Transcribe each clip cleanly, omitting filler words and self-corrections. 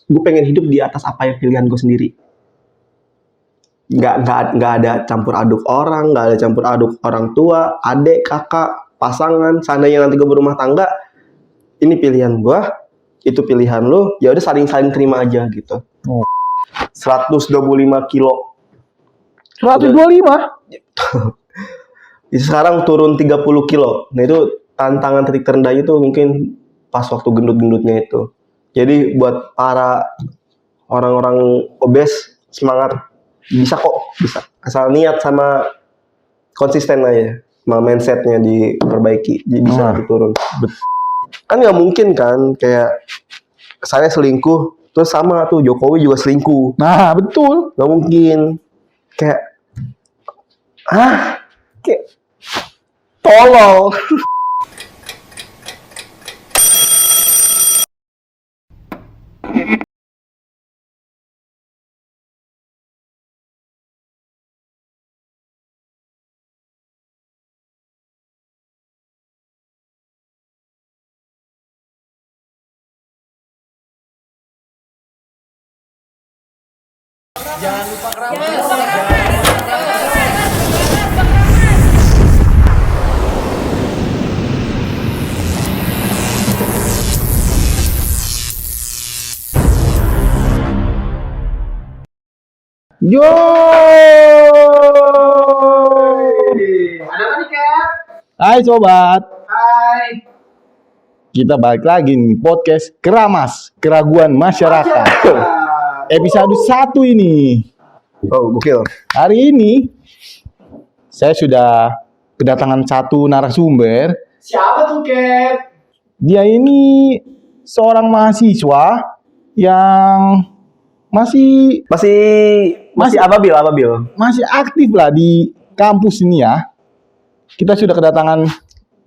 gue pengen hidup di atas apa yang pilihan gue sendiri. Nggak ada campur aduk orang, nggak ada campur aduk orang tua, adik, kakak, pasangan. Seandainya nanti gue berumah tangga, ini pilihan gue, itu pilihan lo, ya udah saling terima aja gitu. 125 kilo. 125? Sekarang turun 30 kilo. Nah itu tantangan titik terendahnya itu mungkin pas waktu gendut-gendutnya itu. Jadi buat para orang-orang obes, semangat. Bisa kok, bisa. Asal niat sama konsisten aja. Sama mindsetnya diperbaiki. Jadi bisa turun. Kan nggak mungkin kan, kayak saya selingkuh, terus sama tuh Jokowi juga selingkuh. Nah, betul. Nggak mungkin. Kayak tolol. Jangan lupa keramas. Yo. Ada apa nih, Kat? Hai sobat. Hai. Kita balik lagi nih podcast Keramas, Keraguan Masyarakat. Episode 1 ini. Oh, gokil. Hari ini saya sudah kedatangan satu narasumber. Siapa tuh, Kat? Dia ini seorang mahasiswa yang masih ababil. masih aktif lah di kampus ini ya. Kita sudah kedatangan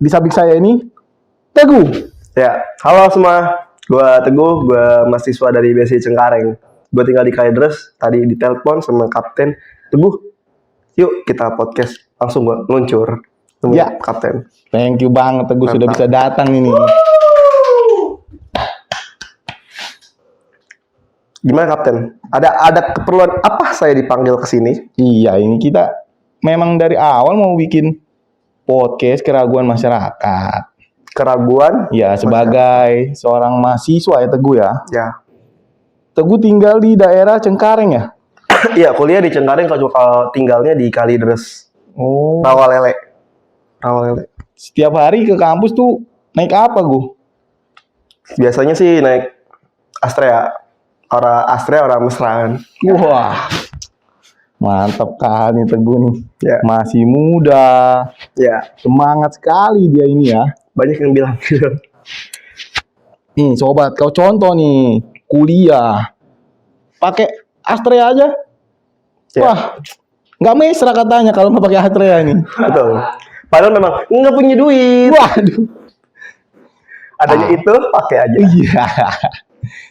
di samping saya ini Teguh. Ya, halo semua. Gua Teguh, gua mahasiswa dari BSI Cengkareng. Gua tinggal di Kalideres. Tadi ditelepon sama kapten, Teguh, yuk kita podcast. Langsung gua luncur. Ya, kapten. Thank you banget Teguh sudah bisa datang ini. Gimana kapten? Ada keperluan apa saya dipanggil ke sini? Iya, ini kita memang dari awal mau bikin podcast Keraguan Masyarakat. Keraguan? Ya, sebagai seorang mahasiswa ya Teguh ya. Ya. Teguh tinggal di daerah Cengkareng ya? Iya, kuliah di Cengkareng, kalau tinggalnya di Kalideres. Oh. Rawalele. Setiap hari ke kampus tuh naik apa, Gu? Biasanya sih naik Astrea. Orang mesraan. Wah. Mantap kan nih Teguh nih. Ya. Masih muda. Ya. Semangat sekali dia ini ya. Banyak yang bilang gitu. Nih sobat, kau contoh nih kuliah pakai Astrea aja. Ya. Wah, nggak mesra katanya kalau nggak pakai Astrea nih. Betul. Padahal memang nggak punya duit. Waduh. Adanya itu pakai aja. Iya.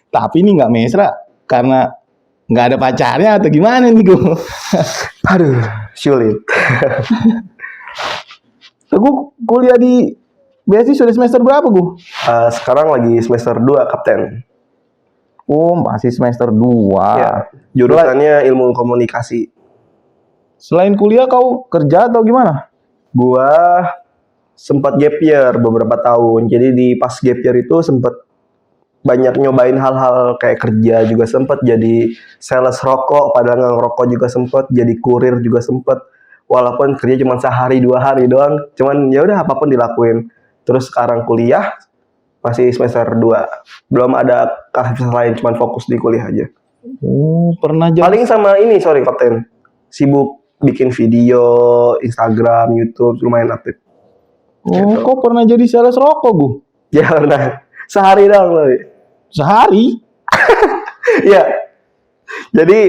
Tapi ini nggak mesra karena nggak ada pacarnya atau gimana nih Gu? Aduh, sulit. Teguh kuliah di BSI sudah semester berapa Gu? Sekarang lagi semester 2, kapten. Oh, masih semester 2. Ya, jurusannya ilmu komunikasi. Selain kuliah kau kerja atau gimana? Gua sempat gap year beberapa tahun. Jadi di pas gap year itu sempat banyak nyobain hal-hal kayak kerja, juga sempat jadi sales rokok, padahal nggak ngerokok juga sempat, jadi kurir juga sempat. Walaupun kerja cuma sehari 2 hari doang, cuman ya udah apapun dilakuin. Terus sekarang kuliah masih semester 2. Belum ada aktivitas lain, cuma fokus di kuliah aja. Oh, pernah jadi. Paling sama ini, sorry kapten. Sibuk bikin video, Instagram, YouTube, lumayan aktif. Oh, gitu. kok pernah jadi sales rokok Gu? Ya pernah. Sehari doang loh. Sehari? Iya. Jadi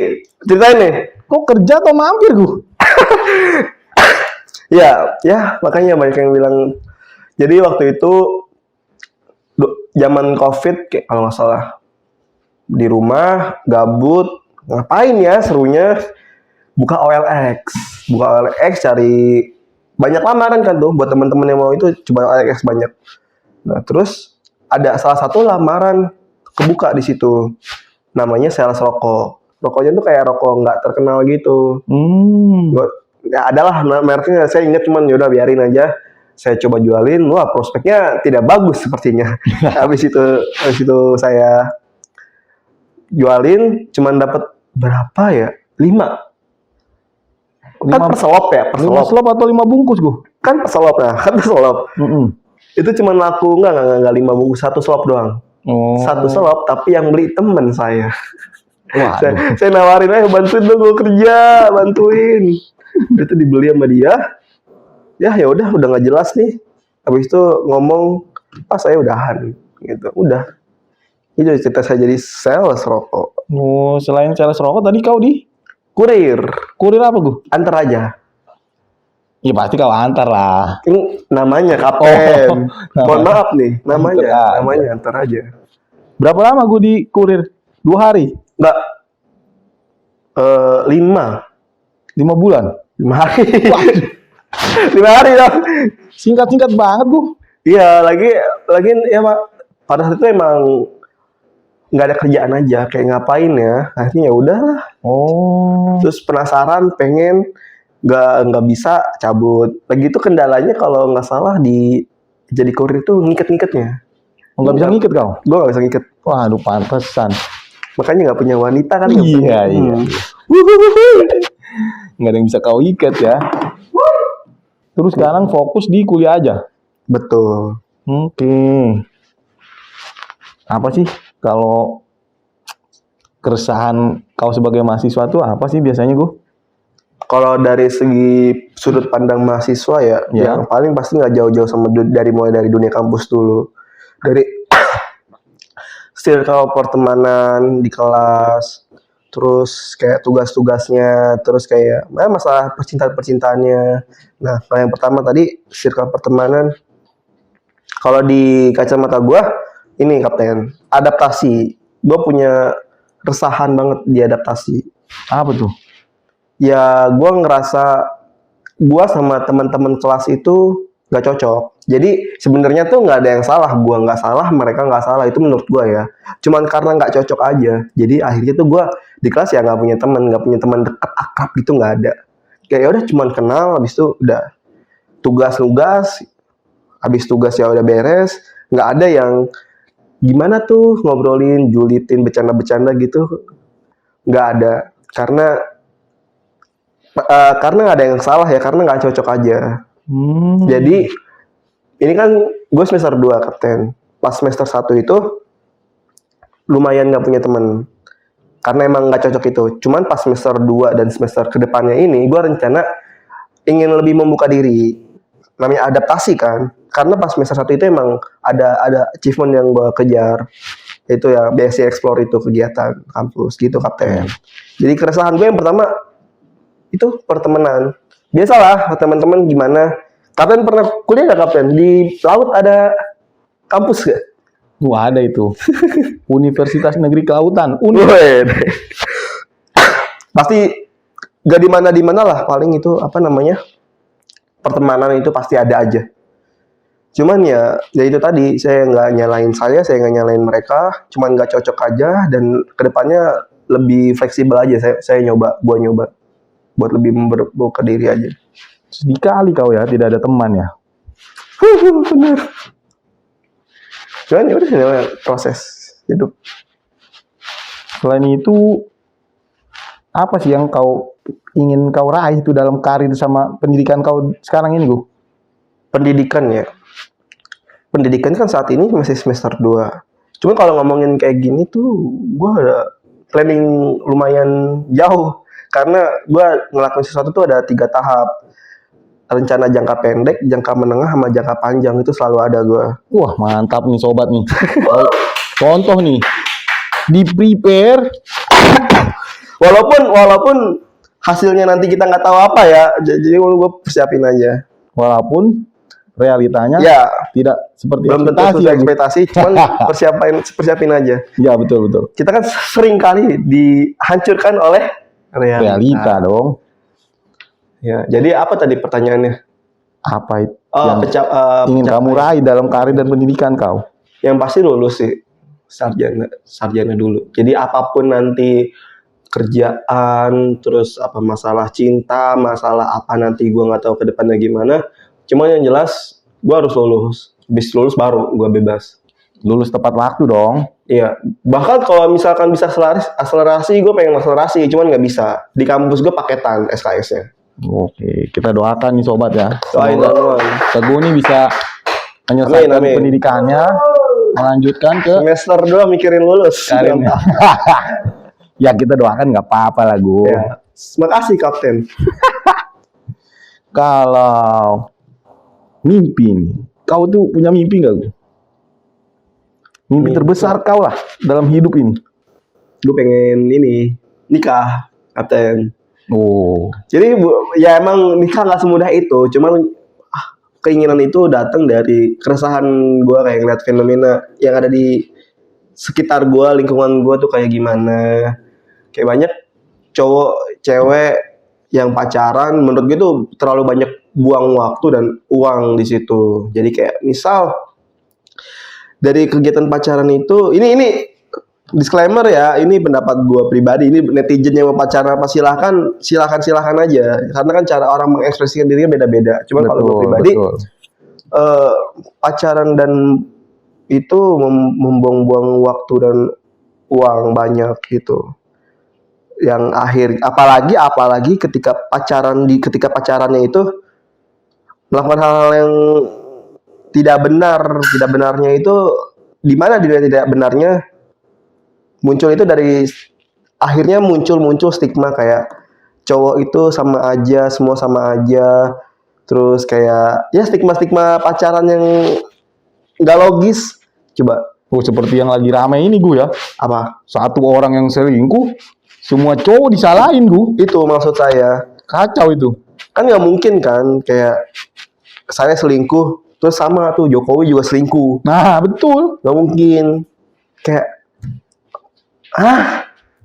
ceritain nih. Kok kerja atau mampir Gu? Ya makanya banyak yang bilang. Jadi waktu itu zaman COVID kalau nggak salah, di rumah gabut, ngapain ya, serunya buka OLX cari banyak lamaran kan tuh buat teman-teman yang mau itu, coba OLX banyak. Nah terus ada salah satu lamaran kebuka di situ. namanya sales rokok. Rokoknya tuh kayak rokok nggak terkenal gitu. Ya adalah mereknya saya ingat, cuman yaudah biarin aja. Saya coba jualin, wah prospeknya tidak bagus sepertinya. habis itu saya jualin, cuman dapat berapa ya? 5. Kan per selop ya, per 5 selop. slop atau 5 bungkus gua? Kan per selop ya, kan per selop. Itu cuman laku enggak 5 bungkus, 1 selop doang. Oh. 1 selop, tapi yang beli temen saya. Waduh. saya nawarin aja, bantuin dong gue kerja, bantuin. Itu dibeli sama dia. Ya udah nggak jelas nih. Habis itu ngomong, pas saya udahan gitu. Udah. Itu cerita saya jadi sales rokok. Oh, selain sales rokok tadi kau di Kurir, kurir apa gua? antar aja. Ya pasti kau antar lah. Ini namanya kapten. Oh, Mohon maaf nih, Antar aja. namanya antar aja. Berapa lama gua di kurir? 2 hari? Enggak, 5 5 bulan? 5 hari. Waduh, 5 hari dong. singkat-singkat banget gua. Iya, lagi ya Pak. Pada saat itu emang nggak ada kerjaan aja, kayak ngapain ya. Akhirnya ya udahlah. Oh. Terus penasaran, pengen, nggak bisa cabut. Lagi itu kendalanya kalau nggak salah di jadi kurir itu ngiket-ngiketnya. Nggak bisa ngiket kau? Gue nggak bisa ngiket. Waduh, pantesan. Makanya nggak punya wanita kan? Iya. Nggak ada yang bisa kau ikat ya. Terus sekarang fokus di kuliah aja. Betul. Oke. Apa sih kalau keresahan kau sebagai mahasiswa tuh apa sih biasanya gua? Kalau dari segi sudut pandang mahasiswa ya, Ya. yang paling pasti nggak jauh-jauh sama mulai dari dunia kampus dulu. Dari circle pertemanan di kelas, terus kayak tugas-tugasnya, terus kayak masalah percintaannya. Nah, kalau yang pertama tadi circle pertemanan, kalau di kacamata gua ini kapten, adaptasi. Gua punya resahan banget di adaptasi. Apa tuh? Ya gua ngerasa gua sama teman-teman kelas itu nggak cocok. Jadi sebenarnya tuh nggak ada yang salah, gua nggak salah, mereka nggak salah, itu menurut gua ya. Cuman karena nggak cocok aja. Jadi akhirnya tuh gua di kelas ya nggak punya teman dekat akrab gitu, nggak ada. Kayak udah cuman kenal, habis itu udah tugas, habis tugas ya udah beres, nggak ada yang gimana tuh ngobrolin, julitin, bercanda-bercanda gitu, nggak ada. Karena nggak ada yang salah ya, karena nggak cocok aja. Jadi ini kan gue semester 2 kapten. Pas semester 1 itu lumayan nggak punya teman. Karena emang nggak cocok itu. Cuman pas semester 2 dan semester kedepannya ini gue rencana ingin lebih membuka diri. Namanya adaptasi kan. Karena pas semester 1 itu emang ada achievement yang gue kejar. Itu ya BSC Explore itu kegiatan kampus gitu kapten. Jadi keresahan gue yang pertama itu pertemanan. Biasalah teman-teman gimana. Kapten pernah kuliah nggak kapten? Di laut ada kampus nggak? Wah, ada itu. Universitas Negeri Kelautan. Pasti gak di mana lah, paling itu apa namanya, pertemanan itu pasti ada aja. Cuman ya itu tadi, saya nggak nyalain nggak nyalain mereka, cuman nggak cocok aja, dan kedepannya lebih fleksibel aja. Saya nyoba buat lebih membuka diri aja. Sedih kali kau ya, tidak ada teman ya. Bener. Cuman ya udah, namanya proses hidup. Selain itu, apa sih yang ingin kau raih itu dalam karir sama pendidikan kau sekarang ini, Gu? Pendidikan ya. Pendidikan kan saat ini masih semester 2. Cuma kalau ngomongin kayak gini tuh, gue ada planning lumayan jauh. Karena gue ngelakuin sesuatu tuh ada 3 tahap. Rencana jangka pendek, jangka menengah, sama jangka panjang, itu selalu ada gue. Wah, mantap nih sobat nih. Contoh nih, di prepare. Walaupun hasilnya nanti kita nggak tahu apa ya, jadi gue persiapin aja. Walaupun realitanya Ya, tidak seperti belum tentu sesuai ekspektasi, cuman persiapin aja. Ya, betul. Kita kan sering kali dihancurkan oleh Realita dong. Ya, jadi apa tadi pertanyaannya? Apa itu Oh, yang ingin kamu raih dalam karir dan pendidikan kau? Yang pasti lulus sih. sarjana dulu. Jadi apapun nanti kerjaan, terus apa masalah cinta, masalah apa nanti gue nggak tahu ke depannya gimana. Cuman yang jelas gue harus lulus. Habis lulus baru gue bebas. Lulus tepat waktu dong. Iya, bahkan kalau misalkan bisa akselerasi, gue pengen akselerasi, cuman nggak bisa. Di kampus gue paketan SKS-nya. Oke, kita doakan nih sobat ya. Doain Semoga doang. Teguh nih bisa menyelesaikan Amin. pendidikannya, melanjutkan ke Semester 2 mikirin lulus. karirnya. Ya kita doakan nggak apa-apa lah Gu. Ya. Makasih Kapten. Kalau mimpi nih, kau tuh punya mimpi nggak Gu? Mimpi terbesar kau lah dalam hidup ini. Gue pengen ini nikah, Kapten. Oh, Jadi ya emang nikah nggak semudah itu, cuman keinginan itu datang dari keresahan gue kayak ngeliat fenomena yang ada di sekitar gue, lingkungan gue tuh kayak gimana. Kayak banyak cowok, cewek yang pacaran, menurut gue tuh terlalu banyak buang waktu dan uang di situ. Jadi kayak misal dari kegiatan pacaran itu, ini disclaimer ya, ini pendapat gue pribadi. Ini netizen yang mau pacaran apa silahkan aja. Karena kan cara orang mengekspresikan dirinya beda-beda. Cuman kalau gue pribadi, pacaran dan itu membuang-buang waktu dan uang banyak gitu. Yang apalagi ketika pacarannya itu melakukan hal-hal yang tidak benarnya itu, di mana dia tidak benarnya muncul itu dari akhirnya muncul stigma kayak cowok itu semua sama aja, terus kayak ya stigma pacaran yang nggak logis. Coba seperti yang lagi ramai ini Gu ya. apa Satu orang yang selingkuh, semua cowok disalahin Gu. itu maksud saya, Kacau itu. kan nggak mungkin kan kayak saya selingkuh terus sama tuh Jokowi juga selingkuh, Nah betul. nggak mungkin. Kayak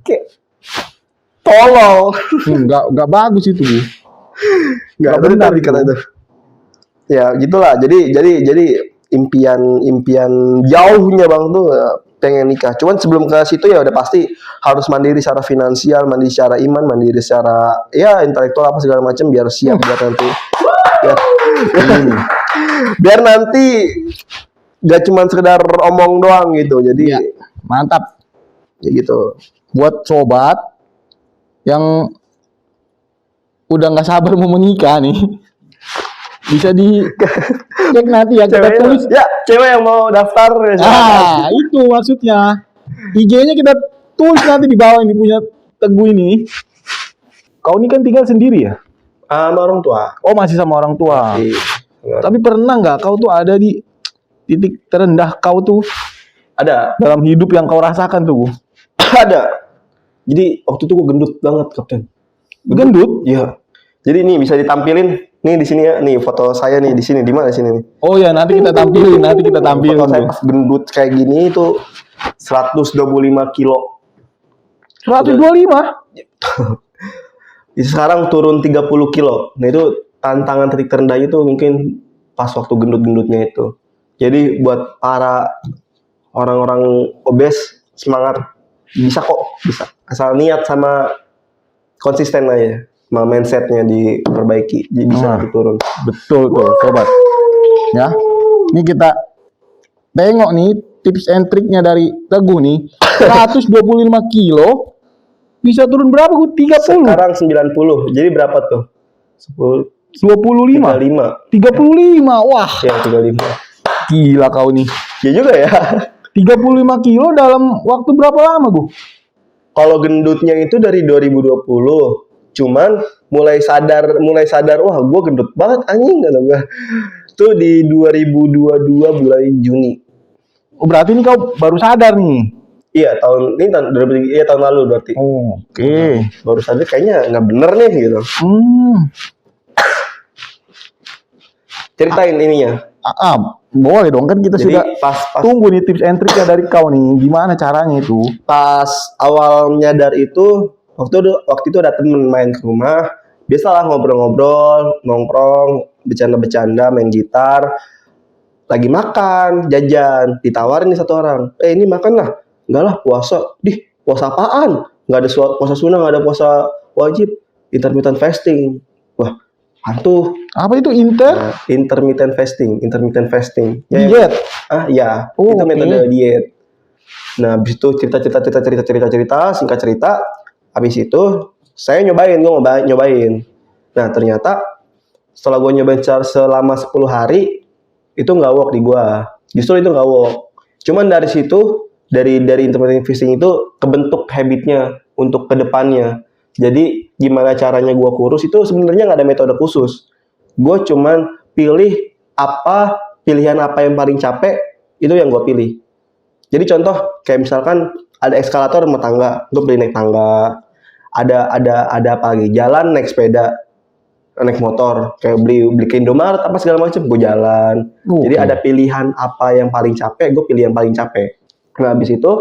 kayak tolol. Nggak bagus itu Gu. Nggak benar benar itu. dikata itu. Ya gitulah. Jadi impian jauhnya bang tuh ya, pengen nikah. Cuman sebelum ke situ ya udah pasti harus mandiri secara finansial, mandiri secara iman, mandiri secara ya intelektual apa segala macam biar siap buat nanti. Biar nanti gak cuma sekedar omong doang gitu. Jadi Ya, mantap. ya gitu. Buat sobat yang udah nggak sabar mau menikah nih, bisa di cek nanti ya, kita tulis. Cewek yang mau daftar ya, silakan. Itu maksudnya. IG-nya kita tulis nanti di bawah ini punya Teguh ini. Kau ini kan tinggal sendiri ya? Sama orang tua. Oh masih sama orang tua. Tapi pernah nggak kau tuh ada di titik terendah kau tuh Ada. dalam hidup yang kau rasakan tuh? Ada. Jadi waktu itu gue gendut banget, Kapten. Gendut? Iya. Jadi nih bisa ditampilin nih di sini ya. Nih foto saya nih di sini. Di mana sini nih? Oh ya nanti kita tampilin, Foto saya pas gendut kayak gini itu 125 kilo. 125? Sekarang turun 30 kilo. Nah itu tantangan titik terendah itu mungkin pas waktu gendut-gendutnya itu. Jadi buat para orang-orang obes, semangat, bisa kok, bisa. Asal niat sama konsisten aja, sama mindsetnya diperbaiki, jadi bisa nanti turun. Betul tuh sobat. Ya, ini kita tengok nih tips and triknya dari Teguh nih. 125 kilo bisa turun berapa? 30. Sekarang 90, jadi berapa tuh? 10, 25. 35. Wah, ya 35. gila kau nih. Ya juga ya. 35 kilo dalam waktu berapa lama, Bu? Kalau gendutnya itu dari 2020, cuman mulai sadar, wah gue gendut banget anjing kata gue. Itu di 2022 bulan Juni. Oh, berarti ini kau baru sadar nih. Iya tahun lalu berarti. Oh, oke. Baru sadar kayaknya nggak bener nih gitu. Ceritain ininya. Boleh dong, kan kita Jadi sudah pas tunggu nih tips and triknya dari kau nih. Gimana caranya itu? pas awal nyadar itu waktu itu ada temen main ke rumah, biasalah ngobrol-ngobrol, nongkrong, bercanda-bercanda, main gitar. lagi makan, jajan, ditawarin nih satu orang, ini makan lah. Enggak lah, puasa. Puasa apaan? Nggak ada puasa sunnah, nggak ada puasa wajib, intermittent fasting. Wah, hantu. Apa itu Intermittent fasting. diet? Ya, Oh, itu oke. metode diet. Nah, habis itu cerita, singkat cerita, habis itu saya nyobain. Nah, ternyata setelah gue nyobain selama 10 hari, itu nggak work di gue. Justru itu nggak work. Cuman dari situ, dari intermittent fasting itu kebentuk habitnya untuk kedepannya. Jadi gimana caranya gue kurus itu sebenarnya nggak ada metode khusus. Gue cuman pilihan apa yang paling capek, itu yang gue pilih. Jadi contoh kayak misalkan ada eskalator rumah tangga, gue beli naik tangga. Ada apa lagi? Jalan naik sepeda, naik motor, kayak beli ke Indomaret apa segala macam, gue jalan. Jadi ada pilihan apa yang paling capek, gue pilih yang paling capek. Nah, habis itu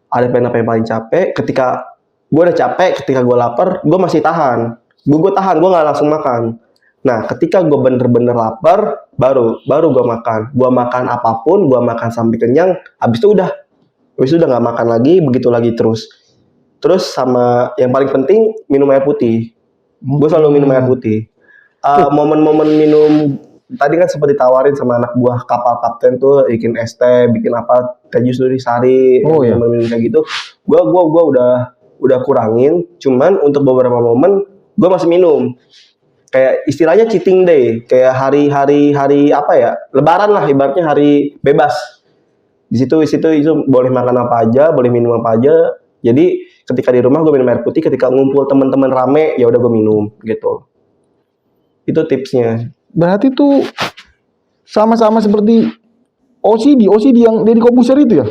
ada pilihan apa yang paling capek. Ketika gue udah capek, ketika gue lapar, gue masih tahan. Gue tahan, gue nggak langsung makan. Nah, ketika gue bener-bener lapar, baru gue makan. Gue makan apapun, gue makan sampai kenyang. Habis itu udah nggak makan lagi, begitu lagi terus. Terus sama yang paling penting minum air putih. Gue selalu minum air putih. Momen-momen minum tadi kan sempat ditawarin sama anak buah kapal kapten tuh bikin es teh, bikin apa teh jus sari, minum kayak gitu. Gue udah kurangin. Cuman untuk beberapa momen gue masih minum. Kayak istilahnya cheating day, kayak hari apa ya? Lebaran lah ibaratnya, hari bebas. Di situ itu boleh makan apa aja, boleh minum apa aja. Jadi ketika di rumah gue minum air putih, ketika ngumpul teman-teman rame ya udah gue minum gitu. Itu tipsnya. Berarti tuh sama-sama seperti OCD yang Deddy Corbuzier itu ya?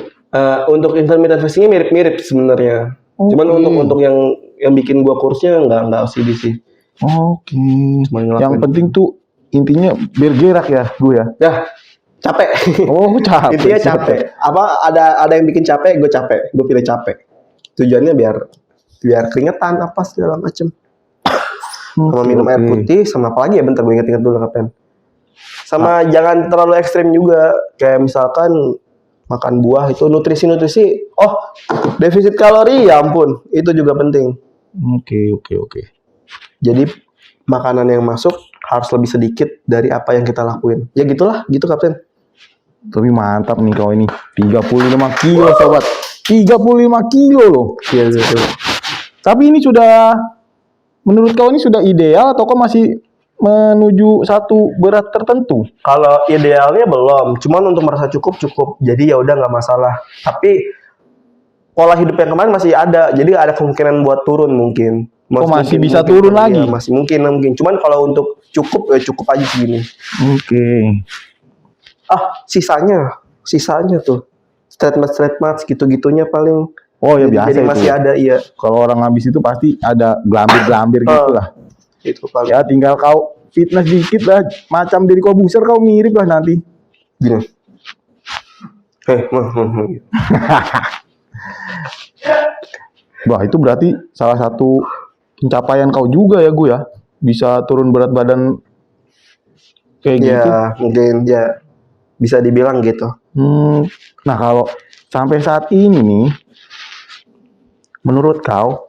Untuk intermittent fastingnya mirip-mirip sebenarnya. Cuman untuk yang bikin gua kurusnya nggak OCD sih. Oke. Cuman Yang penting tuh intinya bergerak ya, gue ya. Ya, capek. Oh, capek. Intinya capek. Apa ada yang bikin capek, gue capek. Gue pilih capek. Tujuannya biar keringetan apa segala macem. Sama minum air putih, sama apa lagi ya? Bentar gue inget dulu Kapten. Sama jangan terlalu ekstrim juga. Kayak misalkan makan buah itu nutrisi. Defisit kalori ya ampun, itu juga penting. Oke. Jadi makanan yang masuk harus lebih sedikit dari apa yang kita lakuin. Ya gitulah, gitu Kapten. Tapi mantap nih kau ini. 35 kilo sobat. 35 kilo loh. Iya. Tapi ini sudah, menurut kau ini sudah ideal atau kau masih menuju satu berat tertentu? Kalau idealnya belum, cuman untuk merasa cukup. Jadi ya udah nggak masalah. Tapi pola hidup yang kemarin masih ada, jadi ada kemungkinan buat turun mungkin. Masih bisa turun lagi? Ya, masih mungkin. Cuman kalau untuk cukup ya cukup aja segini. Oke. Sisanya tuh straight match gitu-gitunya paling. Oh ya biasa jadi itu. masih ada iya. Kalau orang habis itu pasti ada gelambir gitu lah. Itu paling. Ya tinggal kau fitness dikit lah, macam Deddy Corbuzier kau mirip lah nanti. Gini. Wah itu berarti salah satu pencapaian kau juga ya gue ya, bisa turun berat badan kayak gitu. Ya mungkin ya bisa dibilang gitu. Nah kalau sampai saat ini nih, menurut kau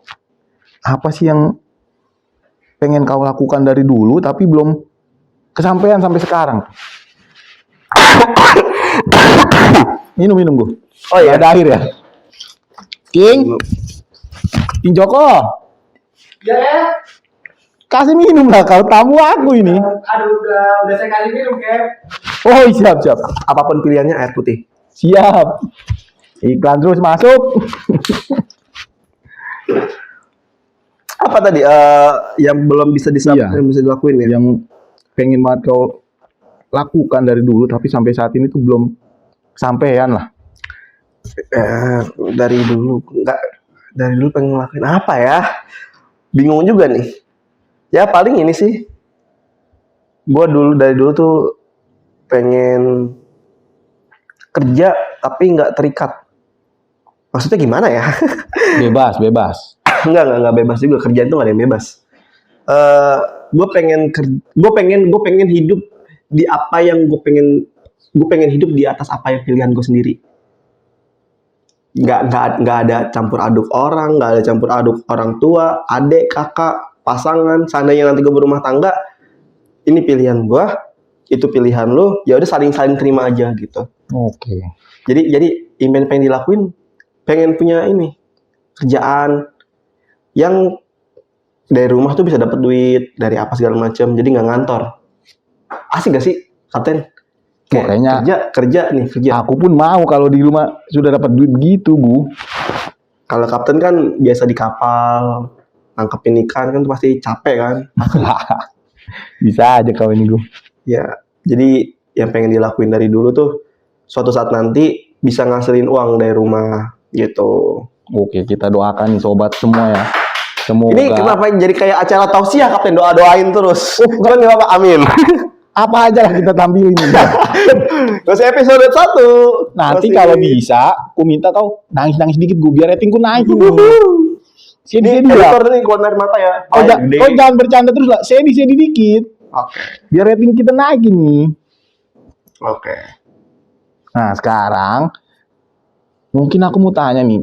apa sih yang pengen kau lakukan dari dulu tapi belum kesampaian sampai sekarang? Minum gue. Oh iya. Ada air ya. King Joko, Ya. kasih minum lah kau, tamu aku ini. Aduh, udah saya kasih minum, Cap. Oh siap. Apapun pilihannya air putih. Siap. Iklan terus masuk. Apa tadi yang belum bisa yang bisa dilakuin ya? Yang pengen banget kau lakukan dari dulu tapi sampai saat ini tuh belum kesampaian lah. Dari dulu pengen ngelakuin apa ya? Bingung juga nih. Ya paling ini sih. Gua dari dulu tuh pengen kerja tapi nggak terikat. Maksudnya gimana ya? Bebas. Enggak bebas juga, kerjaan tuh nggak ada yang bebas. Gue pengen hidup di apa yang gue pengen gue pengen hidup di atas apa yang pilihan gue sendiri. Nggak ada campur aduk orang, nggak ada campur aduk orang tua, adik, kakak, pasangan. Seandainya nanti gue berumah tangga, ini pilihan gue, itu pilihan lu, ya udah saling terima aja gitu. Oke. Jadi yang pengen dilakuin, pengen punya ini kerjaan yang dari rumah tuh bisa dapat duit dari apa segala macam, jadi nggak ngantor. Asik gak sih, Kapten? Kayaknya kerja. aku pun mau kalau di rumah sudah dapat duit begitu, Bu. Kalau Kapten kan biasa di kapal, nangkepin ikan kan pasti capek kan. Bisa aja kau ini, Gu. Ya, jadi yang pengen dilakuin dari dulu tuh suatu saat nanti bisa ngasilin uang dari rumah gitu. Oke, kita doakan nih sobat semua ya. Semoga. Ini kenapa jadi kayak acara tausiah, Kapten? Doain terus. Kan nggak apa, amin. Apa aja lah kita tampilin. Terus episode 1. Nanti kalau bisa, aku minta kau nangis-nangis dikit, Gu, biar ratingku naik. Ini Sedih lah. editor nih keluar dari mata ya. Kau jangan bercanda terus lah, sedih dikit. Oke. Biar rating kita naik ini. Oke. Nah, sekarang mungkin aku mau tanya nih.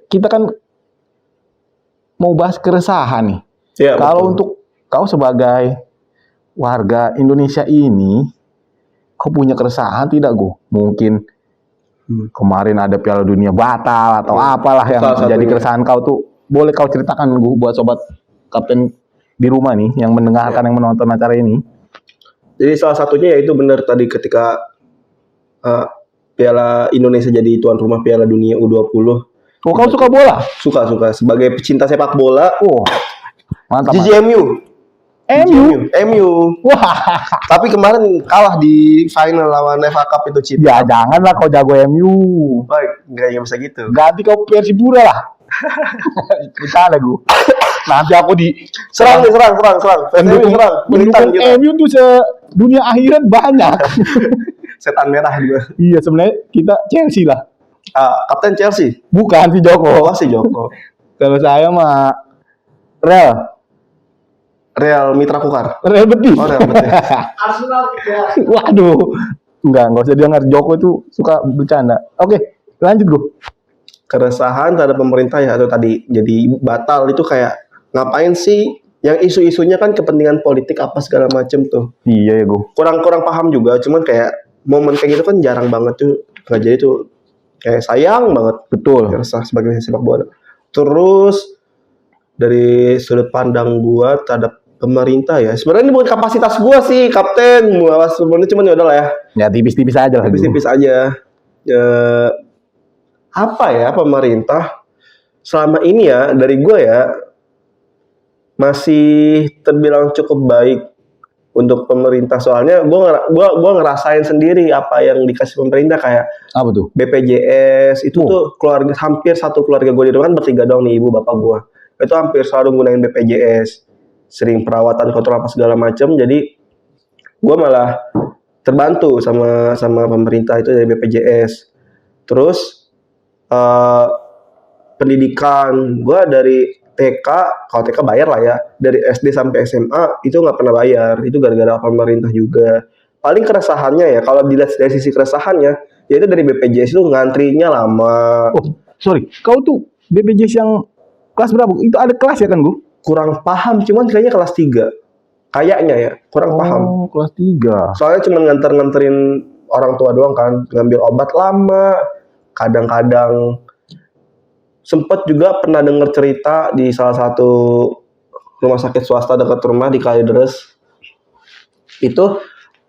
Kita kan mau bahas keresahan nih. Ya, Kalau betul. untuk kau sebagai warga Indonesia ini, kau punya keresahan tidak, Gu? Mungkin kemarin ada Piala Dunia batal atau apalah yang Salah menjadi satunya. keresahan kau tuh. Boleh kau ceritakan, Gu, buat sobat Kapten di rumah nih yang mendengarkan, yang menonton acara ini. Jadi salah satunya yaitu benar tadi ketika Piala Indonesia jadi tuan rumah Piala Dunia U20. Oh, kau suka bola? Suka sebagai pecinta sepak bola. Oh, mantap. GGMU. MU. Wah, Tapi kemarin kalah di final lawan FA Cup itu, Cip. ya janganlah kau jago MU. Baik, nggak bisa gitu. Ganti kau Persipura lah. Bercanda, Gu. Nanti aku di Serang. pendukung Militan kita. MU tuh dunia akhirat banyak. Setan merah juga. Iya, sebenarnya kita Chelsea lah. Kapten Chelsea. Bukan si Joko. Oh, si Joko. Kalau saya mah Real Mitra Kukar. Real Betis. Oh, Real Betis. Arsenal 3. Waduh. Enggak usah dengar, Joko itu suka bercanda. Oke, lanjut, Gu. Keresahan terhadap pemerintah ya, atau tadi jadi batal itu kayak ngapain sih, yang isu-isunya kan kepentingan politik apa segala macem tuh. Iya ya, Gu. Kurang paham juga, cuman kayak momen kayak gitu kan jarang banget tuh nggak jadi tuh, kayak sayang banget. Betul. Resah sebagai sepak bola. Terus dari sudut pandang gua terhadap pemerintah ya, sebenarnya ini bukan kapasitas gua sih, Kapten. Gua sebenarnya cuman ya udahlah ya, Ya tipis-tipis aja lah, Gu. tipis-tipis aja. Apa ya, pemerintah selama ini ya dari gue ya masih terbilang cukup baik untuk pemerintah, soalnya gue ngerasain sendiri apa yang dikasih pemerintah, kayak Apa tuh? BPJS itu tuh keluarga, hampir satu keluarga gue di rumah kan bertiga dong nih, ibu bapak gue itu hampir selalu gunain BPJS, sering perawatan kontrol apa segala macam. Jadi gue malah terbantu sama pemerintah itu dari BPJS. Terus pendidikan gue dari TK, kalau TK bayar lah ya, dari SD sampai SMA itu nggak pernah bayar, itu gara-gara pemerintah juga. Paling keresahannya ya, kalau dilihat dari sisi keresahannya, yaitu dari BPJS itu ngantrinya lama. Oh, sorry. Kau tuh BPJS yang kelas berapa? Itu ada kelas ya kan, Gu? Kurang paham, cuman kayaknya kelas 3. Kayaknya ya, kurang paham. Oh, kelas 3. Soalnya cuma nganterin orang tua doang kan, ngambil obat lama. Kadang-kadang sempet juga pernah dengar cerita di salah satu rumah sakit swasta dekat rumah di Kalideres. Itu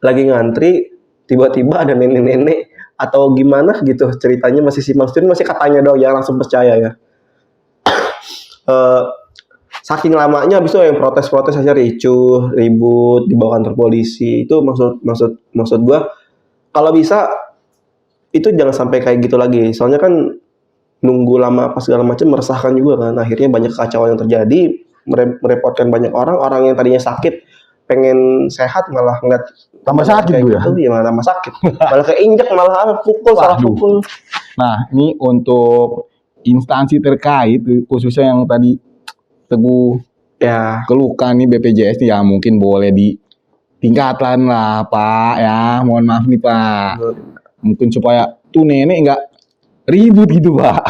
lagi ngantri, tiba-tiba ada nenek-nenek atau gimana gitu ceritanya, masih simpang siur, masih katanya dong, jangan langsung percaya ya. Saking lamanya, habis itu yang protes-protes aja, ricuh, ribut, dibawa kantor polisi. Itu maksud gua, kalau bisa itu jangan sampai kayak gitu lagi. Soalnya kan nunggu lama apa segala macam meresahkan juga kan. Akhirnya banyak kekacauan yang terjadi, merepotkan banyak orang yang tadinya sakit pengen sehat malah ngeliat Tambah sakit kayak gue ya. gitu, ya malah tambah sakit. Malah keinjek, malah pukul, salah Waduh. pukul. Nah, ini untuk instansi terkait, khususnya yang tadi Teguh Ya, keluhkan nih BPJS nih, ya mungkin boleh tingkatan lah Pak ya. Mohon maaf nih Pak. Mungkin supaya tuh nenek nggak ribut gitu Pak.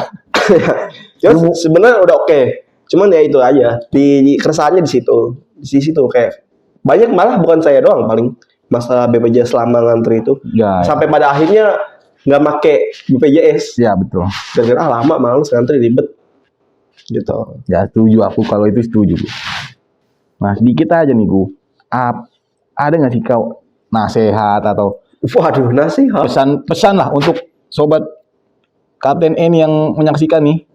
Ya sebenarnya udah oke. Cuman ya itu aja. Di keresahannya di situ. Di situ kayak banyak malah bukan saya doang paling masalah BPJS selama ngantri itu. Ya, Sampai pada akhirnya nggak make BPJS. ya betul. Gara-gara lama males ngantri ribet. Gitu. Ya setuju aku kalau itu setuju. Nah sedikit aja nih Gu. Ada nggak sih kau nasihat atau Waduh, nasihat. pesan lah untuk sobat Kapten N yang menyaksikan nih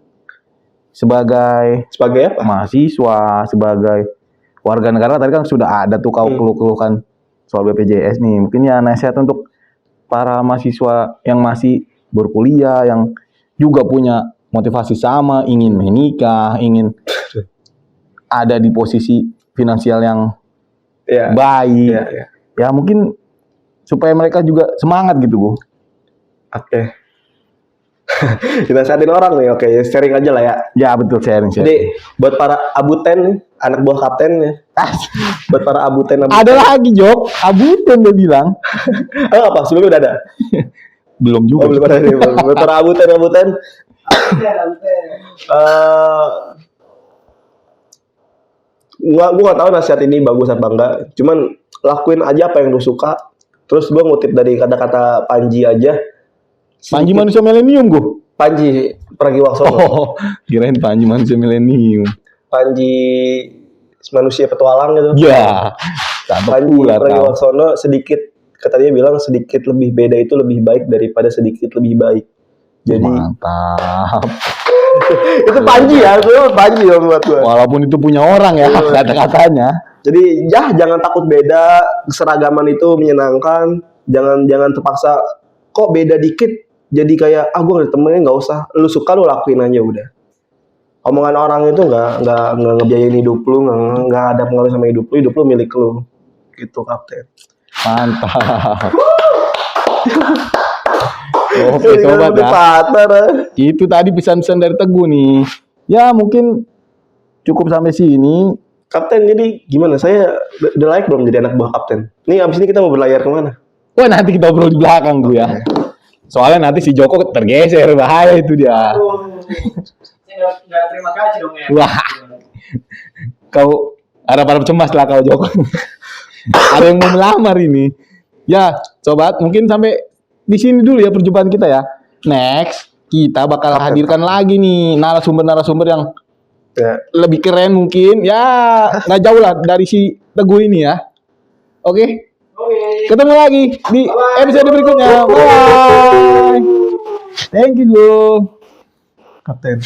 sebagai Sebagai apa? mahasiswa, sebagai warga negara. Tadi kan sudah ada tuh kau keluh-keluhkan soal BPJS nih. Mungkin ya nasihat untuk para mahasiswa yang masih berkuliah, yang juga punya motivasi sama, ingin menikah, ingin ada di posisi finansial yang Ya. baik. Ya, ya. Ya mungkin supaya mereka juga semangat gitu Bu. Oke. Kita satin orang nih, oke, sharing aja lah ya. Ya betul, sharing. Jadi buat para abuten nih, anak buah kapten ya. Buat para abuten. Ada lagi Jok, abuten dia bilang. Oh, apa? Sebelumnya udah ada? Belum Oh, juga. belum ada nih. Buat para abuten. Gue nggak tahu nasihat ini bagus apa enggak. Cuman lakuin aja apa yang lu suka. Terus gue ngutip dari kata-kata Panji aja. Panji manusia milenium gue. Panji Pragiwaksono. Oh, kirain Panji manusia milenium. Panji manusia petualang gitu. Ya, tak Panji populer kau. Pragiwaksono sedikit, kata dia bilang sedikit lebih beda itu lebih baik daripada sedikit lebih baik. Jadi Mantap. itu Panji ya, itu Panji yang buat gue. Walaupun itu punya orang ya kata-katanya. Jadi ya jangan takut beda, keseragaman itu menyenangkan. Jangan terpaksa kok beda dikit jadi kayak gue gak ditemenin, nggak usah. Lu suka lu lakuin aja udah. Omongan orang itu nggak ngebiayain hidup lu, nggak ada pengaruh sama hidup lu milik lu. Gitu Kapten. Mantap. Oke sobat ya. Partner. Itu tadi pesan-pesan dari Teguh nih. Ya mungkin cukup sampai sini. Kapten, jadi gimana? Saya udah layak belum jadi anak buah Kapten? Nih abis ini kita mau berlayar kemana? Wah nanti kita obrol di belakang gue ya. Soalnya nanti si Joko tergeser, bahaya itu dia. Saya nggak terima kasih dong ya. Wah, kau harap-harap cemas lah kau Joko. Ada yang mau melamar ini. Ya, sobat, mungkin sampai di sini dulu ya perjumpaan kita ya. Next, kita bakal hadirkan lagi nih narasumber-narasumber yang Ya. lebih keren mungkin. Ya, nggak jauh lah dari si Teguh ini ya. Oke? Ketemu lagi di episode berikutnya. Bye. Thank you, Gu. Kapten.